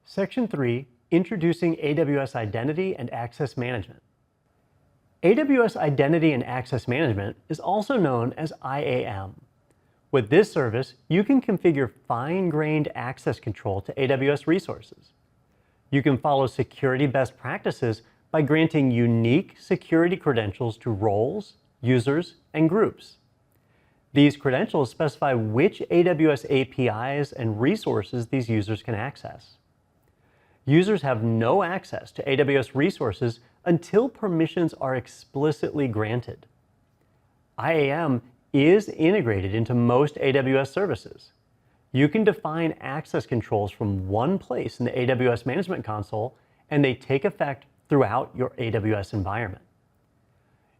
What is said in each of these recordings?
Section 3, Introducing AWS Identity and Access Management. AWS Identity and Access Management is also known as IAM. With this service, you can configure fine-grained access control to AWS resources. You can follow security best practices by granting unique security credentials to roles, users, and groups. These credentials specify which AWS APIs and resources these users can access. Users have no access to AWS resources until permissions are explicitly granted. IAM is integrated into most AWS services. You can define access controls from one place in the AWS Management Console, and they take effect throughout your AWS environment.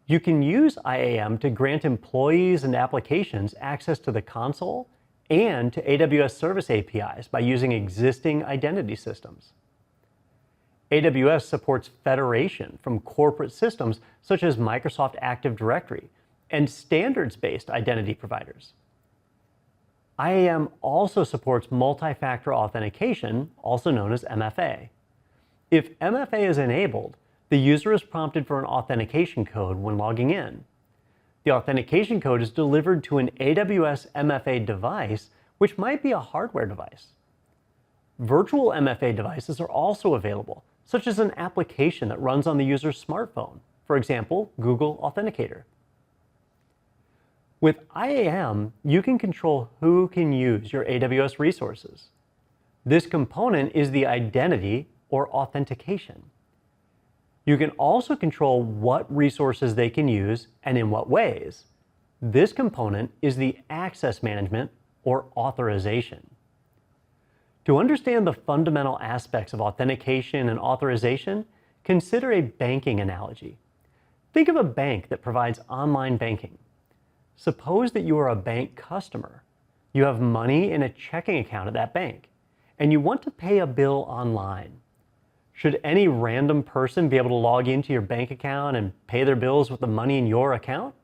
You can use IAM to grant employees and applications access to the console and to AWS Service APIs by using existing identity systems. AWS supports federation from corporate systems such as Microsoft Active Directory and standards-based identity providers. IAM also supports multi-factor authentication, also known as MFA. If MFA is enabled, the user is prompted for an authentication code when logging in. The authentication code is delivered to an AWS MFA device, which might be a hardware device. Virtual MFA devices are also available, such as an application that runs on the user's smartphone, for example, Google Authenticator. With IAM, you can control who can use your AWS resources. This component is the identity or authentication. You can also control what resources they can use and in what ways. This component is the access management or authorization. To understand the fundamental aspects of authentication and authorization, consider a banking analogy. Think of a bank that provides online banking. Suppose that you are a bank customer. You have money in a checking account at that bank, and you want to pay a bill online. Should any random person be able to log into your bank account and pay their bills with the money in your account?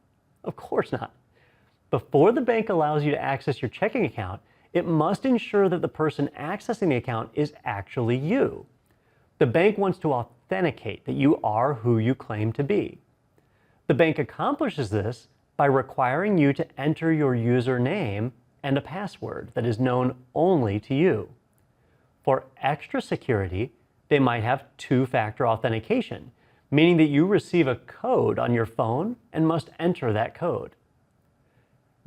Of course not. Before the bank allows you to access your checking account, it must ensure that the person accessing the account is actually you. The bank wants to authenticate that you are who you claim to be. The bank accomplishes this by requiring you to enter your username and a password that is known only to you. For extra security, they might have two-factor authentication, meaning that you receive a code on your phone and must enter that code.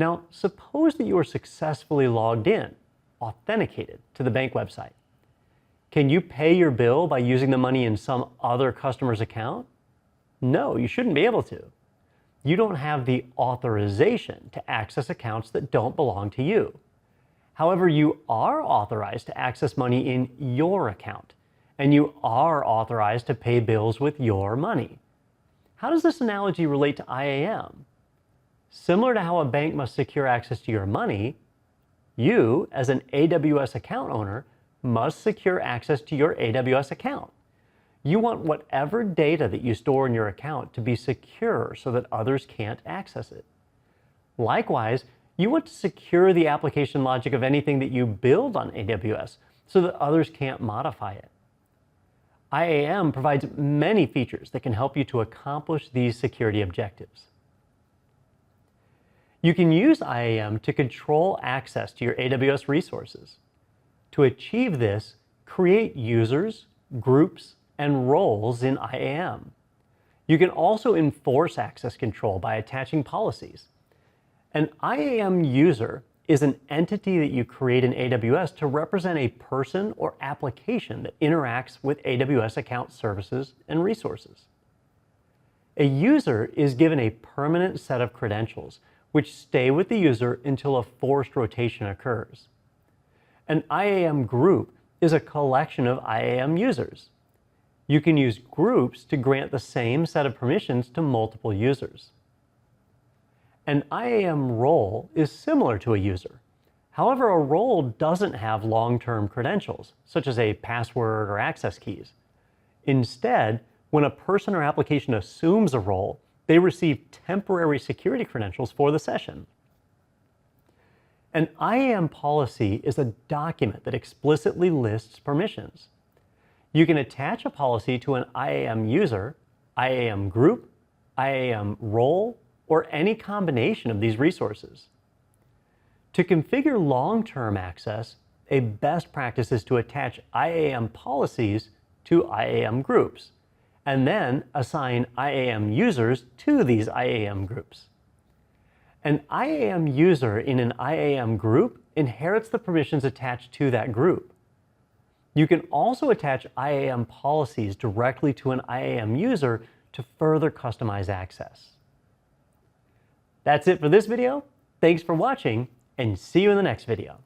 Now, suppose that you are successfully logged in, authenticated to the bank website. Can you pay your bill by using the money in some other customer's account? No, you shouldn't be able to. You don't have the authorization to access accounts that don't belong to you. However, you are authorized to access money in your account, and you are authorized to pay bills with your money. How does this analogy relate to IAM? Similar to how a bank must secure access to your money, you, as an AWS account owner, must secure access to your AWS account. You want whatever data that you store in your account to be secure so that others can't access it. Likewise, you want to secure the application logic of anything that you build on AWS so that others can't modify it. IAM provides many features that can help you to accomplish these security objectives. You can use IAM to control access to your AWS resources. To achieve this, create users, groups, and roles in IAM. You can also enforce access control by attaching policies. An IAM user is an entity that you create in AWS to represent a person or application that interacts with AWS account services and resources. A user is given a permanent set of credentials which stay with the user until a forced rotation occurs. An IAM group is a collection of IAM users. You can use groups to grant the same set of permissions to multiple users. An IAM role is similar to a user. However, a role doesn't have long-term credentials, such as a password or access keys. Instead, when a person or application assumes a role, they receive temporary security credentials for the session. An IAM policy is a document that explicitly lists permissions. You can attach a policy to an IAM user, IAM group, IAM role, or any combination of these resources. To configure long-term access, a best practice is to attach IAM policies to IAM groups, and then assign IAM users to these IAM groups. An IAM user in an IAM group inherits the permissions attached to that group. You can also attach IAM policies directly to an IAM user to further customize access. That's it for this video. Thanks for watching, and see you in the next video.